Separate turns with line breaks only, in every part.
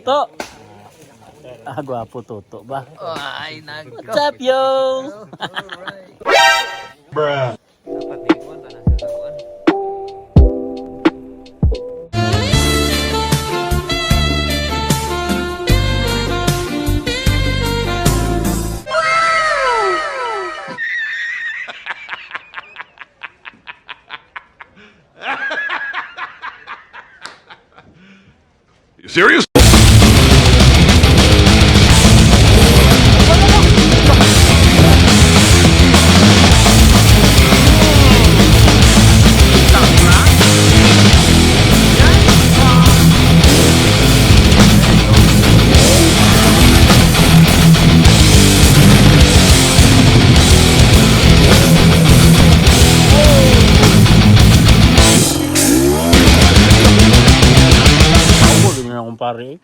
To. Gwapo Toto ba? Ay, what's up, yo?
Bruh. You serious?
Pare.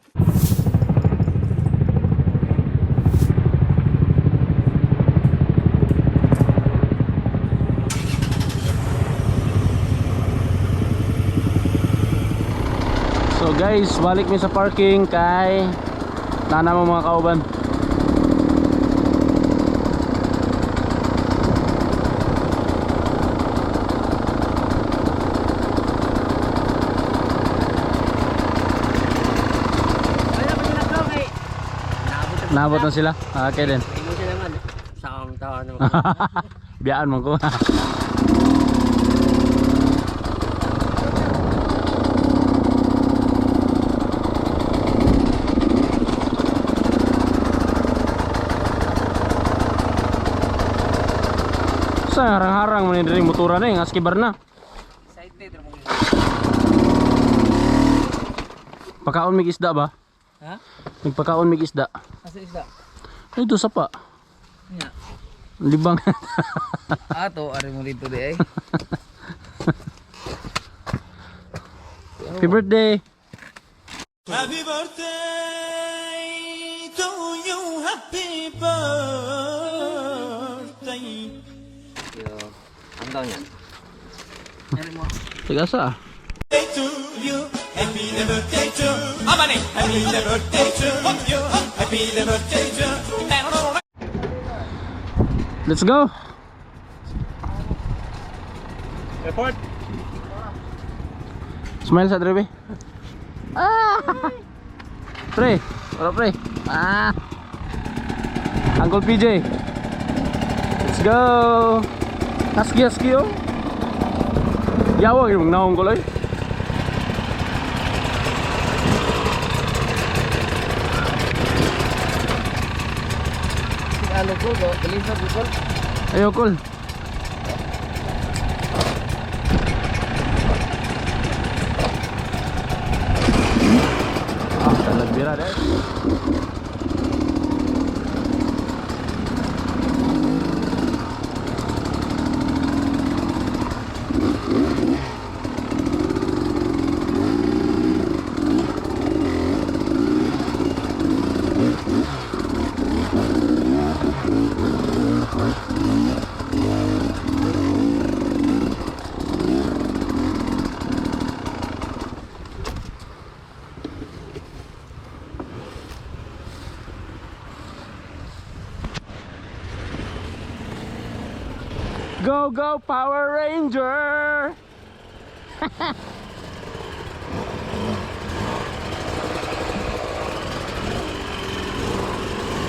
So guys, balik mi sa parking kay nana mo mga kauban. Nabot na sila? Okay din.
Ino sila man. Sa akong tawa naman.
Biyaan mo ko. Sa harang-harang man din motora na yung askibar na.
Excited mo.
Pakaon mig isda ba?
Ha?
Nagpakaon mig isda.
Asa isda?
Ito sapa.
Nya.
Libang.
Ato ari mo dito di ay.
Happy birthday.
Happy birthday to you, happy birthday.
Yo. Ang daw niyan. Ari mo.
Tigasa.
To you, happy birthday to Amani, happy birthday to you, happy birthday to.
Let's go.
Report.
Smile sa drive. Ah! Pre, ora pre. Ah! Uncle PJ. Let's go. Aski oh. Yawa yung naong ko loy.
Ano ko do? Dali sa Google.
Ayo cool. Ah, talagbira deh. Go go Power Ranger.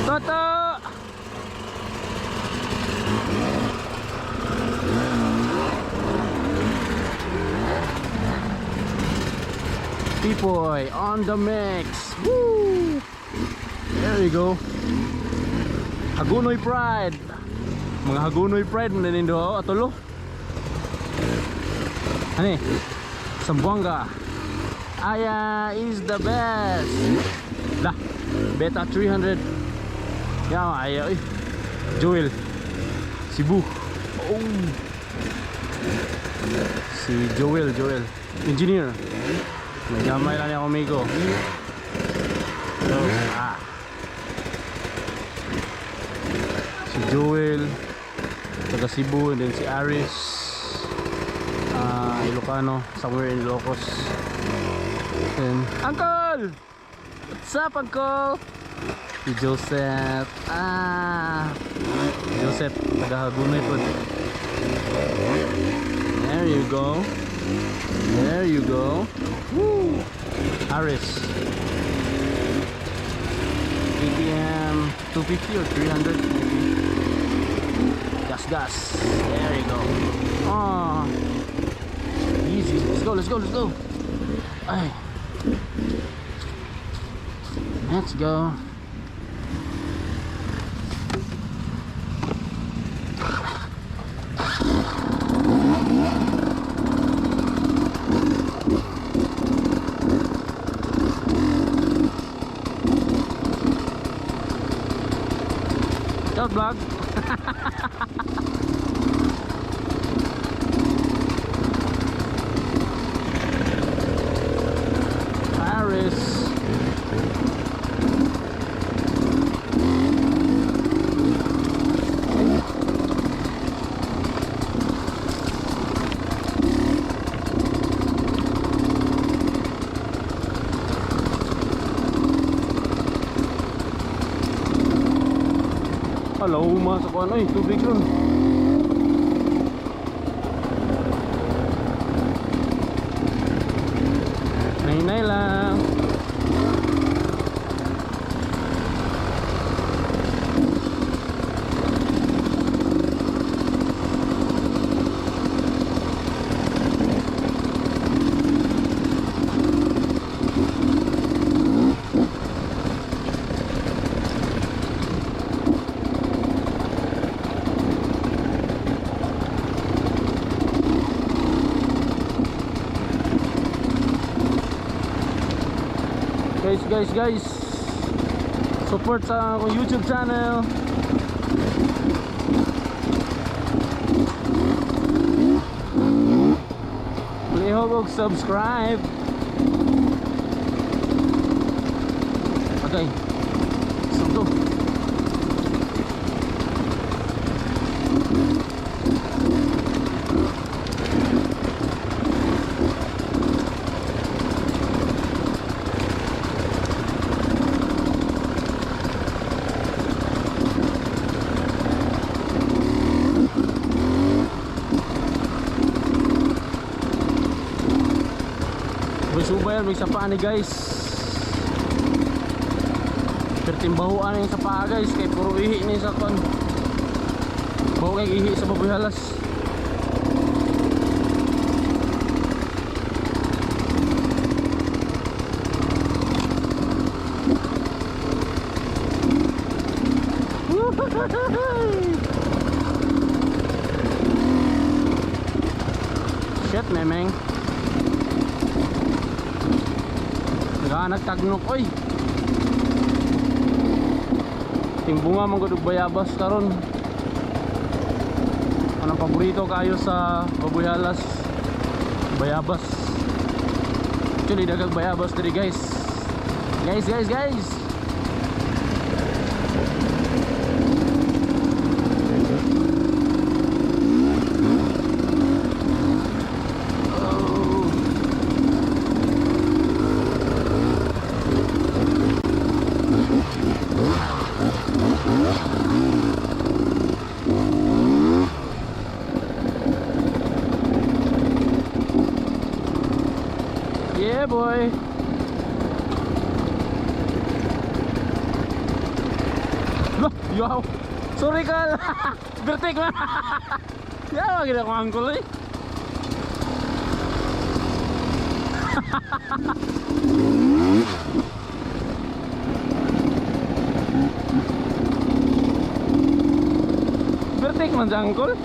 Toto. P-Boy on the mix. Woo! There you go. Hagunoy Pride. Mga Hagunoy Pride mo din do atulo. Ani? Sambuanga. Aya is the best. Lah, Beta 300. Ya, aya Joel. Cebu. Oh. Si Joel, engineer. May gamay lang ako amigo. Si Joel, taga Cebu, and then si Aris, Ilocano, somewhere in Ilocos. natin. Uncle! What's up, Uncle? Si Joseph. Joseph, taga-Hagunay po. There you go. There you go. Woo! Harris. ATM 250 or 300 maybe. Gas. There you go. Easy. Let's go. Ay. Let's go. Ciao vlog. Paris. Hala, umasok ko tubig dun. Nay lang. Guys, support sa akong YouTube channel. Please og subscribe. Okay, so go. Subayan, may sapa ni guys. Pertimbahuan yung sapa guys. Kaya puro ihi ni sa kon. Bawa kay ihi sa baboy halas. Shit, memeng. Nagtagnok oy. Timbunga man gud bayabas karon. Anong paborito kayo sa baboy halas? Bayabas. Actually dagang bayabas diri guys. Guys. Yeah boy. Loh, yo. Sorry kal. Bertik man. Ya lagi ako angkol eh. Bertik man jangkol.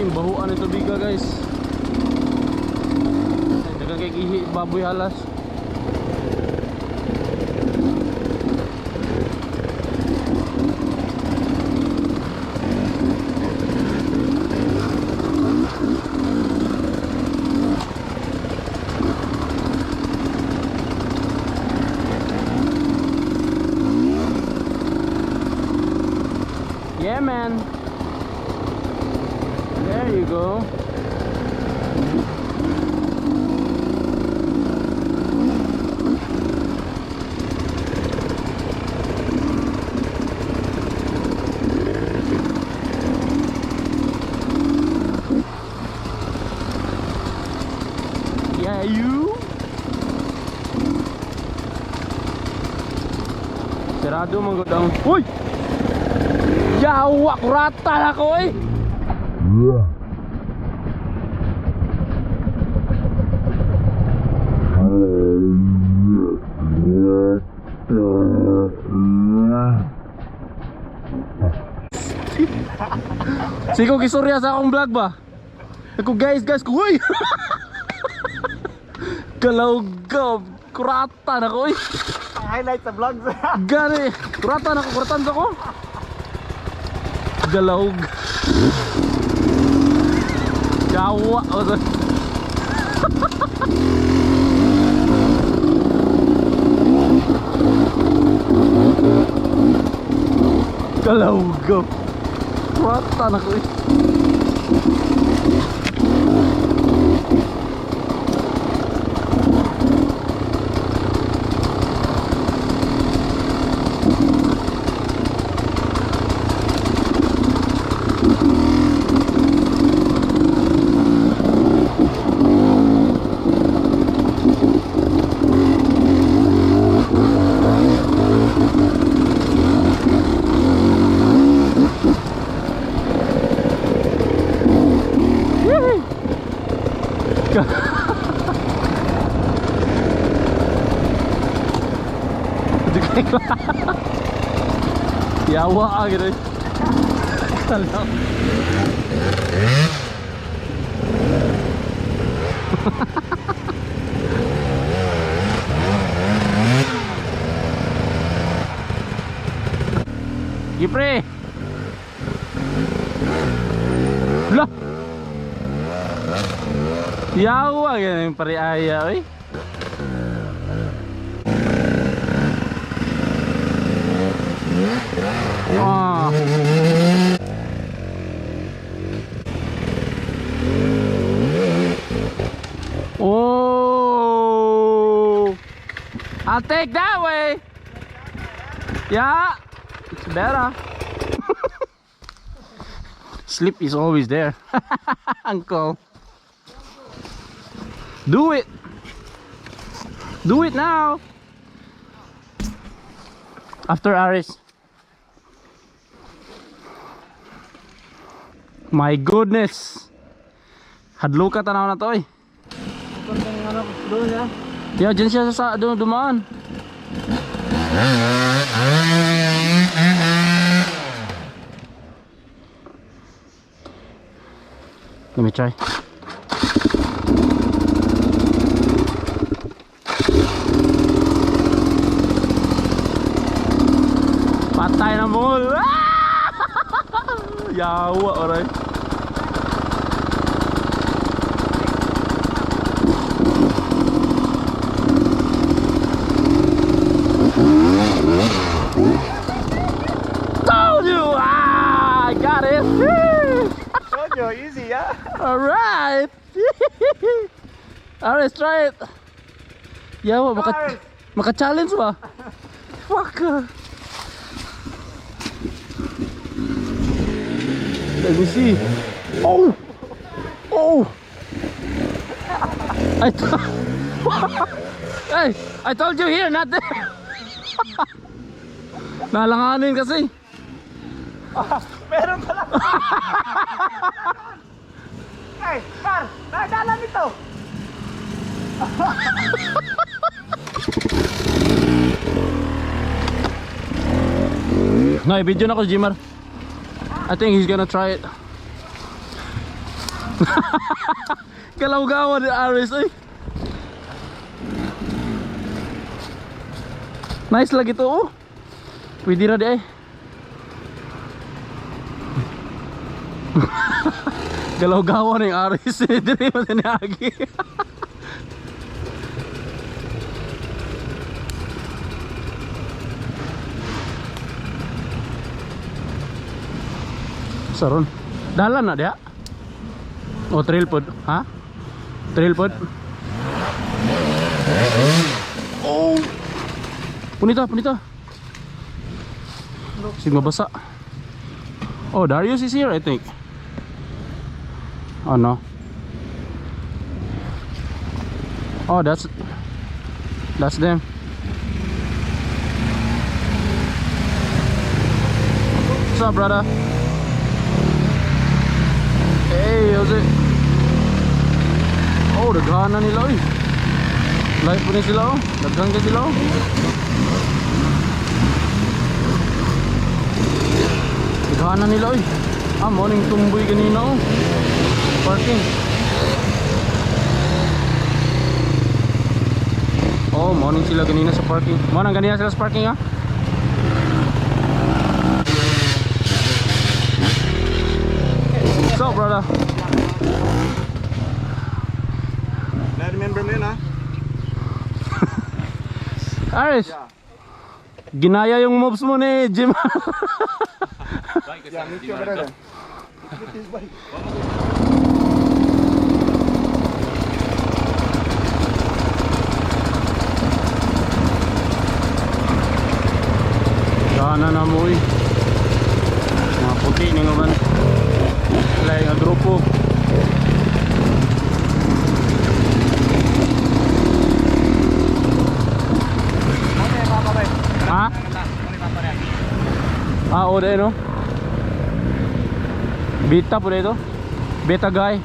Bahuan ito biga guys. Dagang kay ihi baboy halas. Yeah, man. There you go. Yeah, you. Sarado man gud ang. Uy! Yawa kurata na ko eh. Sigo gisurya sa akong vlog ba? Ako guys ko uy. Galaw-gaw kurata na ko eh.
Highlight sa vlogs.
Gani, kuratan sa ko. Galawg. Jawa. Galawg. Kuratan ako eh. Yawa gitu. Salah. Gipre. Lah. Yawa gitu pari aya euy. Wah. Oh, I'll take that way. Yeah, it's better. Slip is always there. Uncle, do it. Do it now. After Aris. My goodness. Hadlo ka tanaw na to eh. Yeah, dyan siya sa dumaan. Let me try. Patay na mall. Yawa oray. Told you! I got it.
Told you, easy, yeah?
Alright. Alright, try it. Yawa, maka-challenge ba? Fuck. Let me see. Oh! Oh! Hey, I told you here, not there. Nalanganin kasi.
Meron pala. Hey, par, nadala nito.
No, video na ko si Jimar. I think he's gonna try it. Galaw-gawa ni Aris eh. Nice lagi to oh. Pwede na di eh. Galaw-gawa ni Aris eh. Dili mo tinagi. Saron. Dalan na dia. O trail pod, ha? Trail pod. Oh. Punita, punita. Sige mabasa. Oh, Darius is here, I think. Oh no. Oh, that's them. What's up, brother? Hey, how's it? Oh, daghan na nila, oy. Live po na sila, oh. Daghan ka sila, oh. Daghan na nila, oy. Ah, morning tumboy kanina, oh. Parking. Oh, morning sila kanina sa parking. Morning kanina sila sa parking, ha? What's up, brother?
I remember me na.
Aris, ginaya yung moves mo ni Jim.
Yeah, meet you over there.
Sana na mo, eh. Mga puti ni nga man. Lain nga grupo. Ha? Ah, o de no? Beta po dito? Beta guy.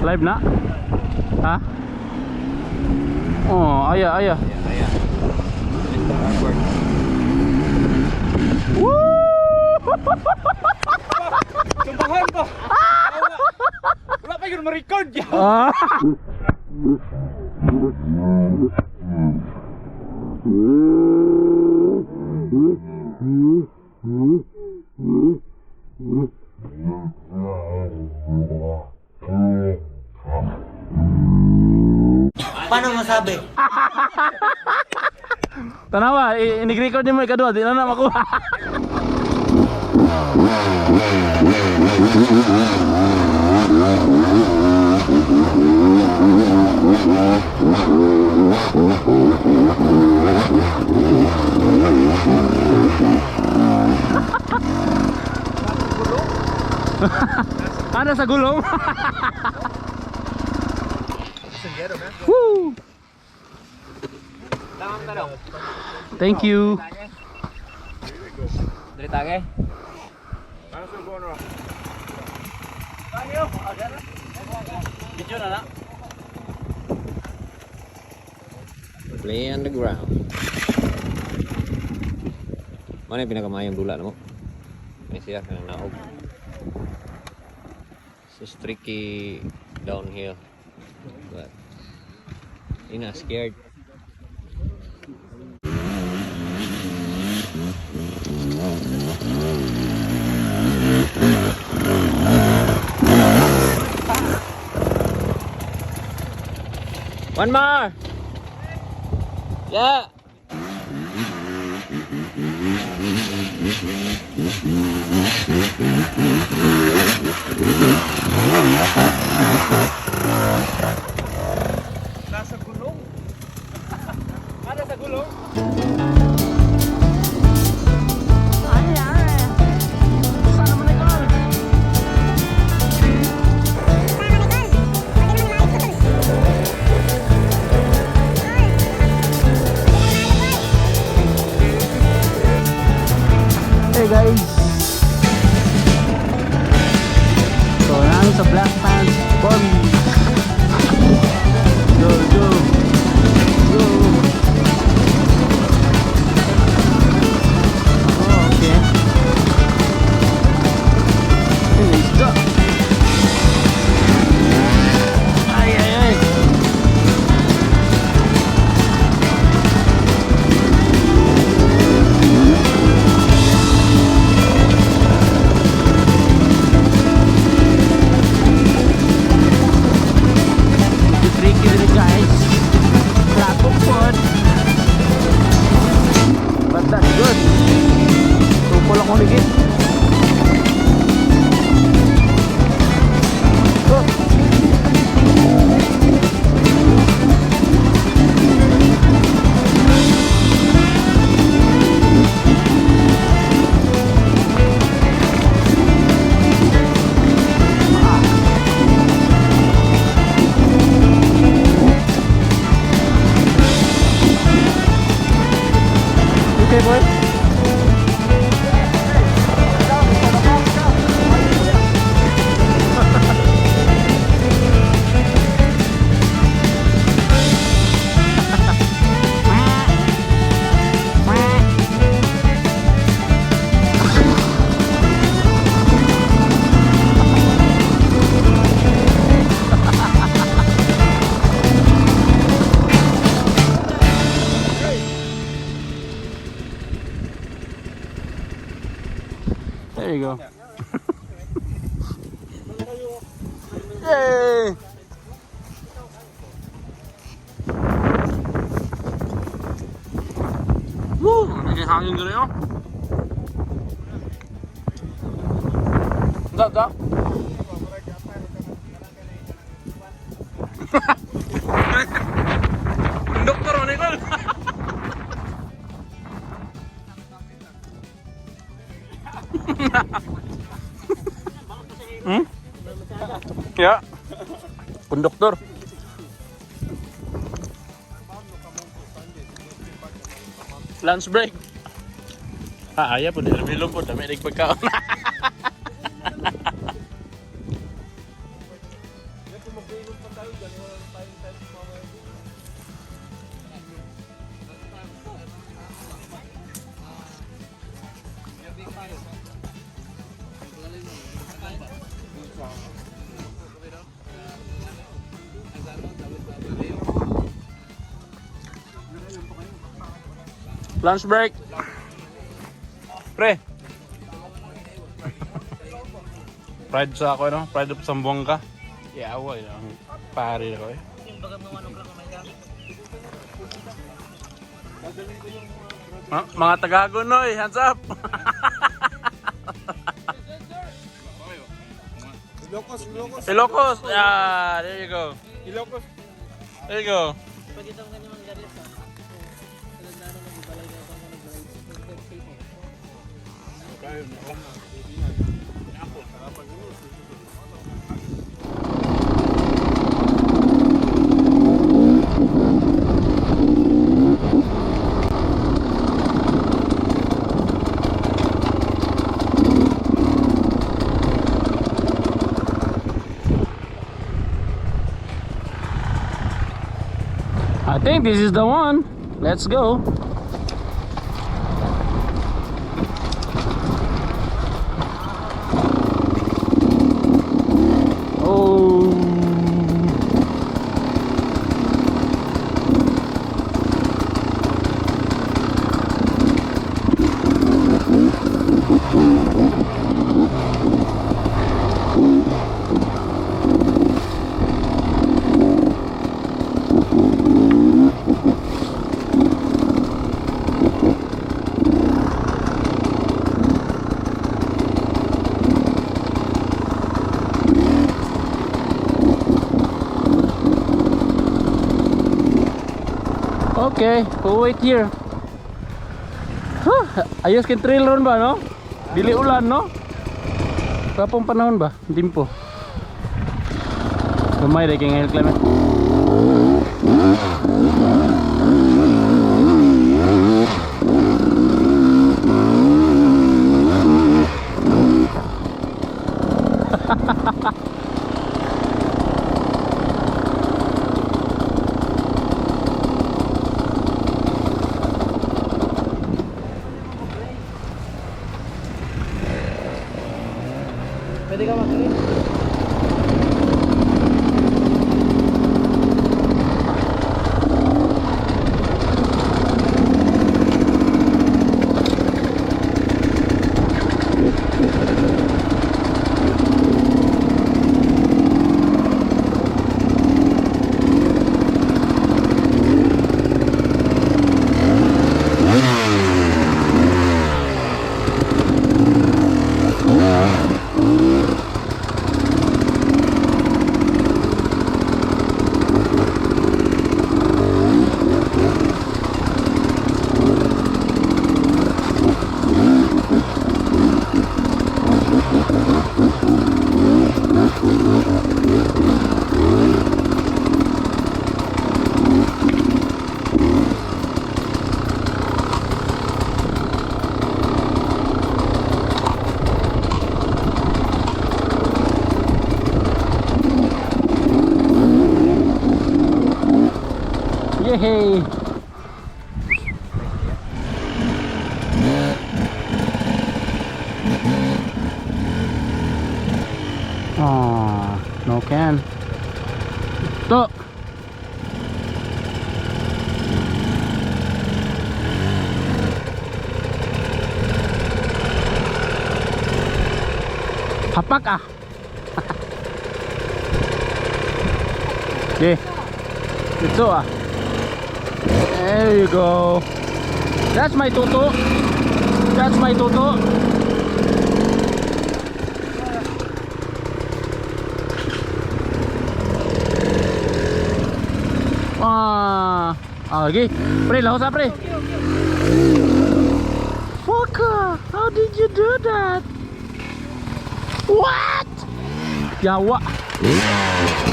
Live na? Ha? Oh, aya, aya.
Ayan. Record.
Sumbahan pa! Wala pa yun ma-record yan!
Ah.
Paano masabi?
Tanawa, inig-record niyo mo ikadua, di na na makuha. Ada sa gulong. Woo! Thank you.
Dari tangan.
Video na na.
Play on the ground. Mana yang pinakamayang dula mo? Ini siya kanang naog. It's tricky downhill, but you're not scared. One more. Yeah.
Nasa gulong. Ada sa gulong. Hey guys, so now sa Black Pants Bobby. Go, go, go. Oh, okay. Hey, let's go. Ay, ay, ay. Tricky rin guys. Flat foot. But that's good. Tupol ako ligit. Oh. Okay, boy. There you go. Yay! Woo! Naging hangin gano'n yun. Da. Dokter mana kan? Ya, konduktor. Lunch break. Ah, ayah pun lebih lumpur, tapi naik bekal. Lunch break. Pre. Pride sa ako, no? Pride of Sambuanga. Yawa, yung pare ako eh. Mga taga-Hagonoy, hands up! Ilocos! Yeah, there you go.
Ilocos.
There you go. I think this is the one. Let's go. Oh. Okay, we'll wait here. Huh, ayos kin trail run ba, no? Dili ulan, no? Kapong panahon ba? Dimpo. Gamay rin kaya climate.
Pwede ka matuloy? Yay! Oh, no can. To. Hapak ah. Okay. Ito ah. There you go. That's my toto. That's my toto. Okay. Pre, lahos ah, pre. Fucker, how did you do that? What? Yawa.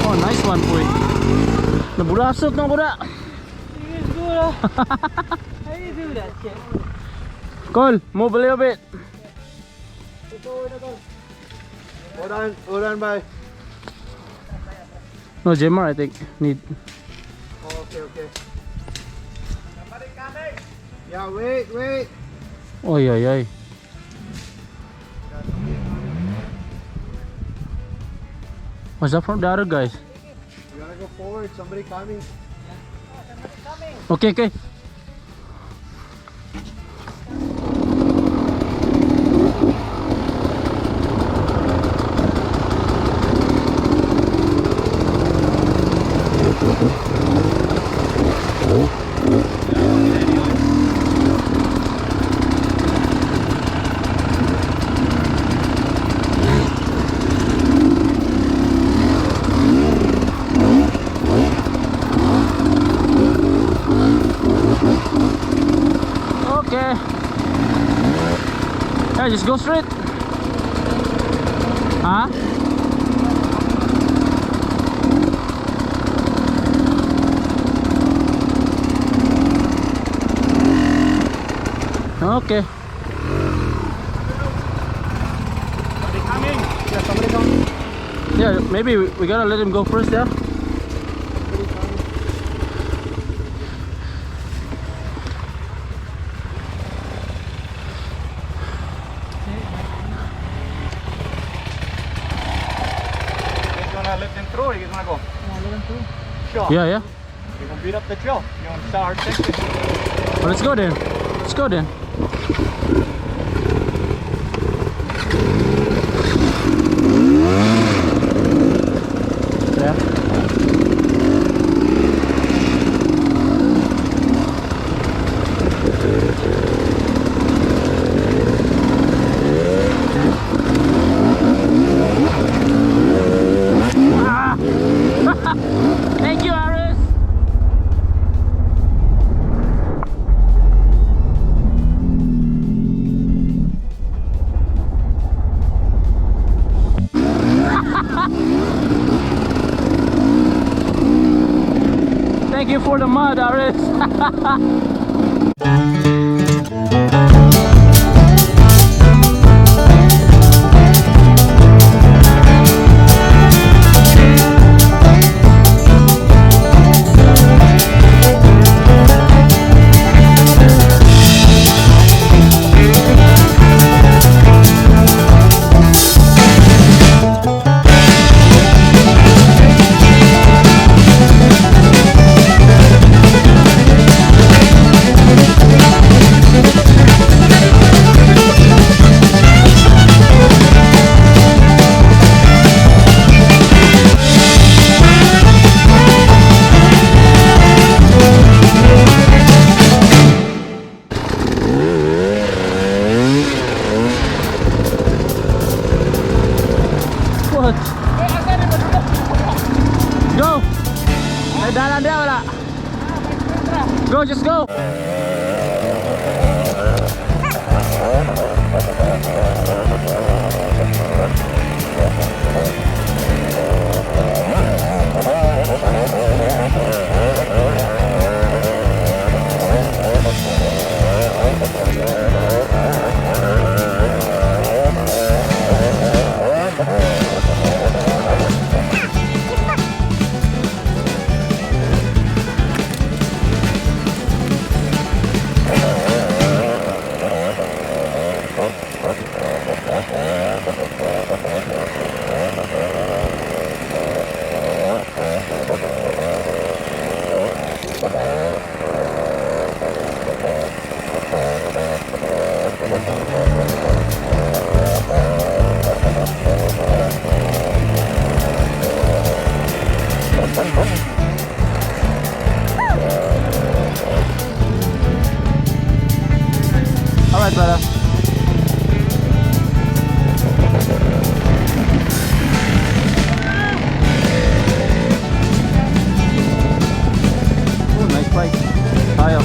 Oh, nice one, boy. Naburasot na kuda. How do you do that shit?
Cole, move a little bit.
Hold on, bye.
No, Jemar, I think need.
Okay. Somebody coming. Yeah, wait.
Oy, oy, oy. What's up from the other guys?
We gotta go forward. Somebody coming.
Okay.
Yeah, just go straight. Huh? Okay. Yeah, maybe we gotta let him go first, yeah?
He's gonna let them through, he's gonna go. Sure.
Yeah, yeah.
You're gonna beat up the trail. You're gonna start taking.
Well, let's go then. Let's go then. Yeah. Ah! Thank you, Aris. Thank you for the mud, Aris. What? Go! May dalan dia wala? Go, just go! Alright, brother. Oh, nice bike. Tayo.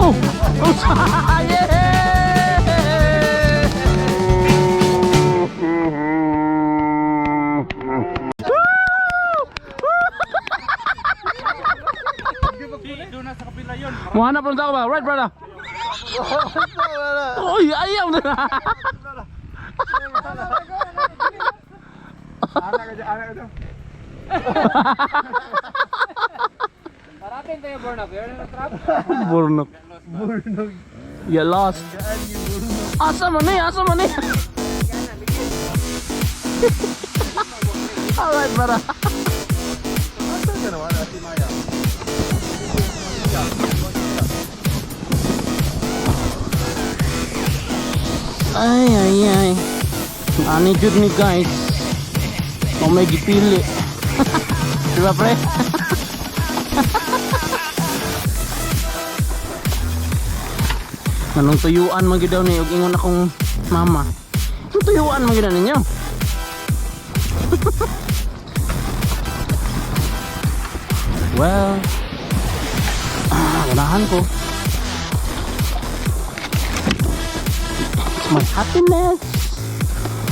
Oh! Oh! Yeah! Muhanap lang ako ba? Right, brother? Uy, ayaw na!
Anak ka dyan.
Parating tayo Bornok. You're in the trap.
Burnok.
Burnog.
You lost. Asa man eh? Asa man eh? Alright, brother.
Asa ka naman, Ate Maya?
Ay, ay, ay. Ani jud ni guys. O may gipili. Diba, pre? Anong tuyuan man gyud daw ni ug ingon akong mama. Anong tuyuan man gyud ninyo? Well, ganahan ko. my happiness.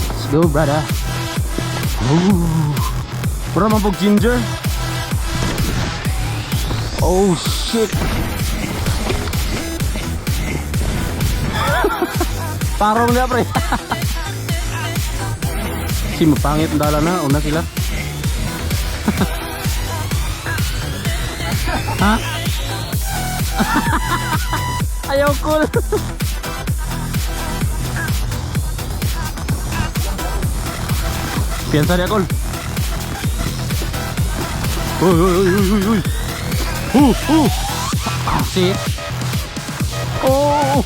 Let's go, brother. Ooh. Pura man pog ginger. Oh shit. Parang nga pre. Si mapangit ang dala na, una sila. Ha? Ayaw cool. Piensa de col. Uy, uy, uy, uy, uy. Asik. Oh.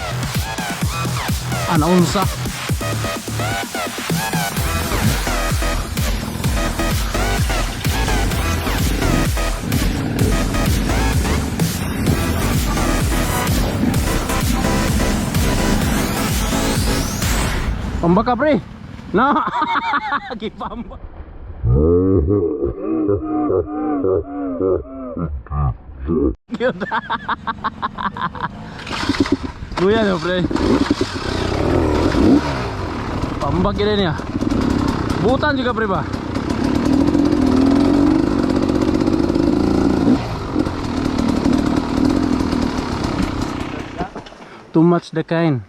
Ana unsa. Pambaka pre. Na. Gipamba. Cute. Kuya no pre. Pambak ini ya. Butan juga pre ba. Too much the kind.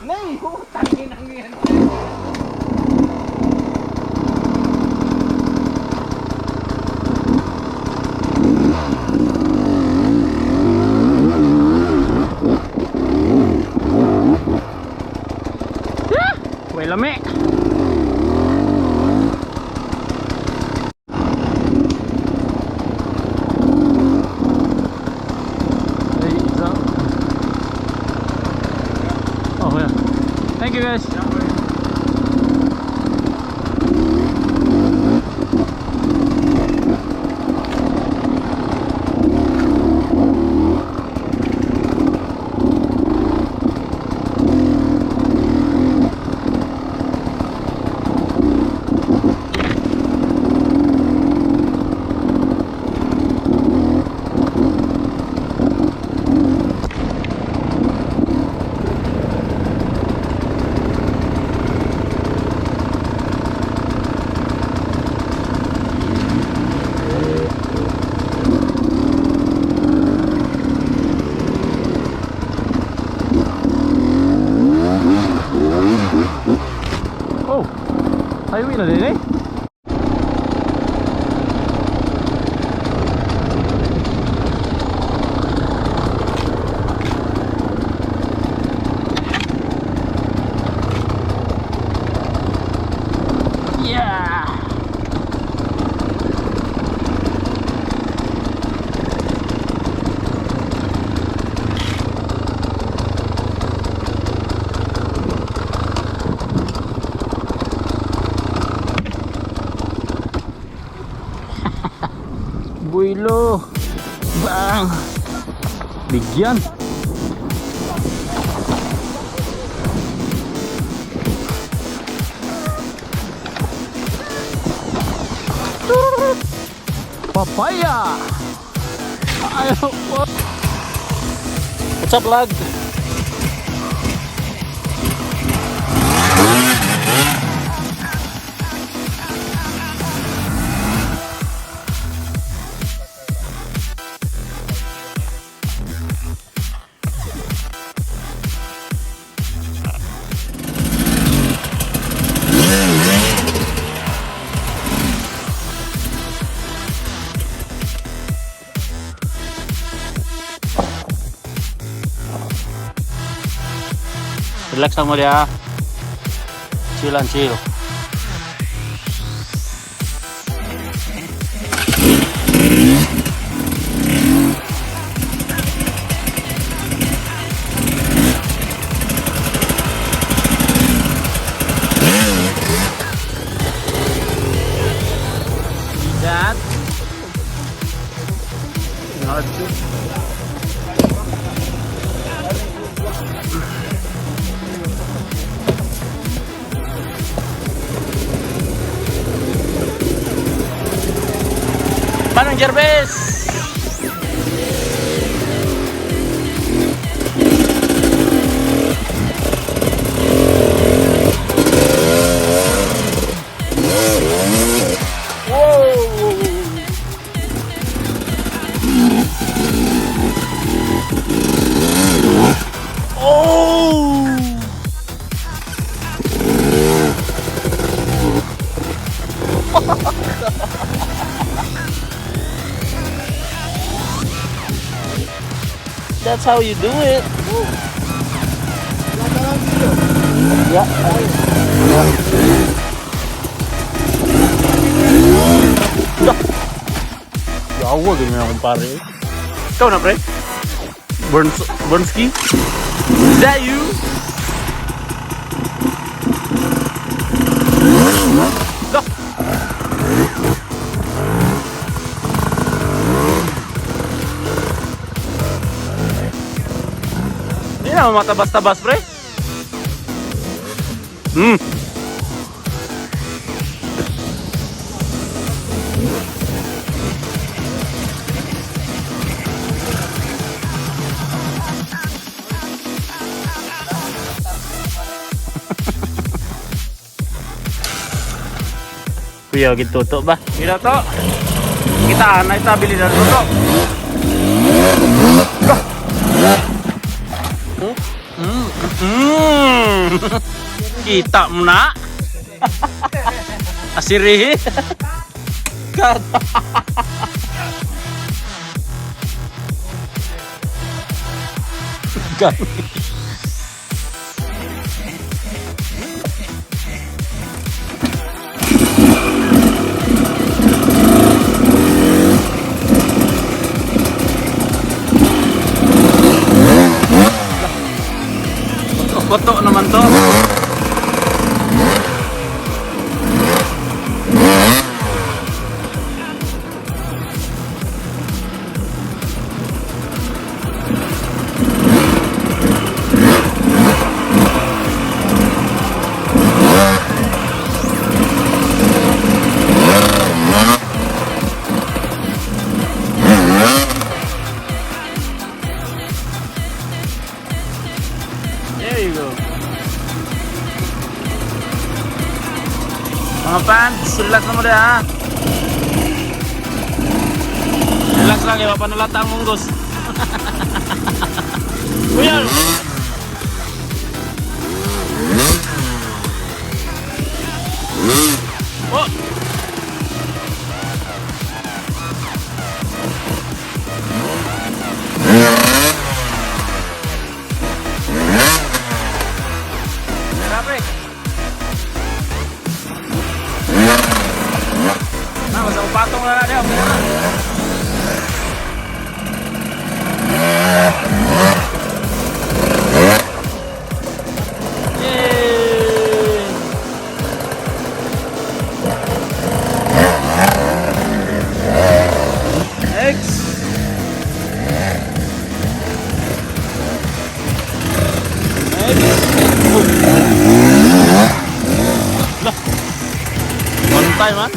Nay, hutangin ang yan.
Uy, lami. Oh yeah. Thank you guys. Oh, highway na din eh. Yeah. Builo. Bang. Bigyan. Papaya. Ayaw. What's up, lag? Relax lang mo dia. Chill and chill. That hard to. Manong Jervis. That's how you do it. Yeah. Yawa ganyan akong pare. Ikaw na, pre? Burnski? Is that you? Go! Hindi na matabas-tabas, pre. Kuya, gituto ba? Gila to. Kita na itabili na tuto. Kita mo na. Asirihi. God. God. Koto naman to. There you go. Mga fans, relax na mo rin ha. Relax lang, iba pa nalata ang munggos. Kuya! Oh! Grabe! Basta upatong na natin. Next. One time, man.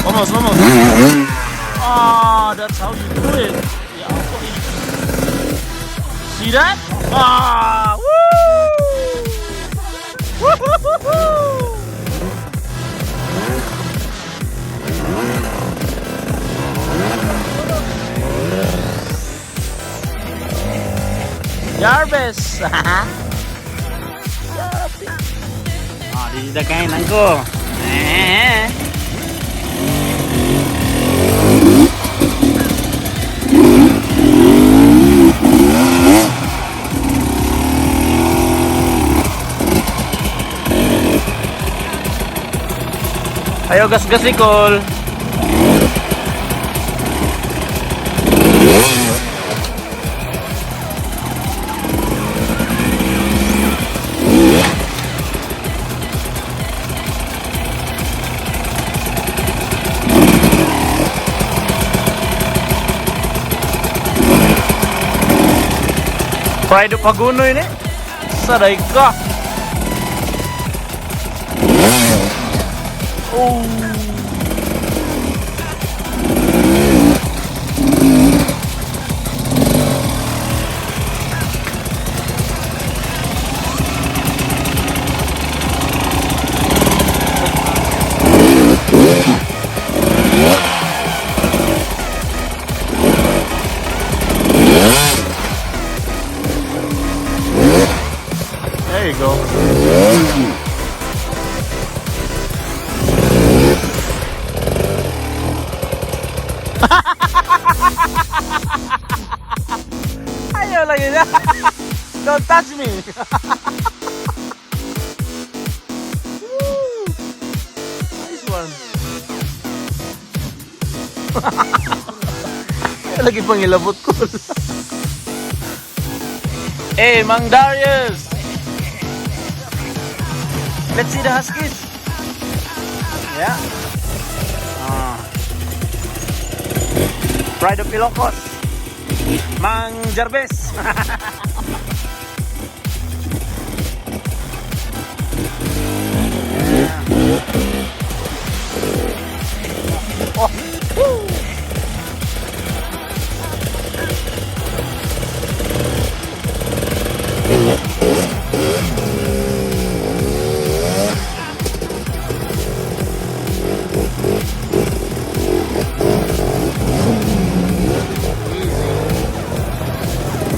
Almost. Ah, that's how you do it. Yeah. See that? Ah, woo! Woo-hoo-hoo-hoo! Jarvis! Ah, this is the kainan ko. Ayo gas-gas ikol. Pride of Hagunoy ni. Saray ka. Oh. Ayaw lagi na. Don't touch me. Woo. Nice one. Lagi pang ilabot ko. Hey, Mang Darius. Let's see the Huskies. Yeah. Pride of Ilocos. Mang Jarvis. Oh. Woo.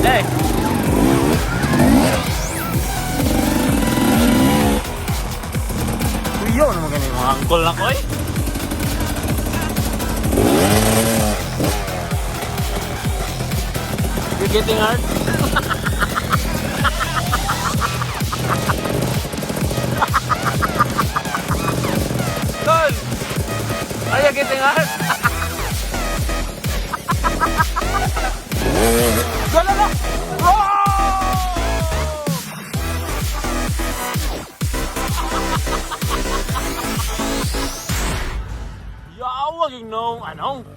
Hey. Kuyo naman ganyan mga angkol na ko eh. You getting hard? Tol! Are you getting hard? Go, go, go! Oh! Yaw, wag yung no, ano?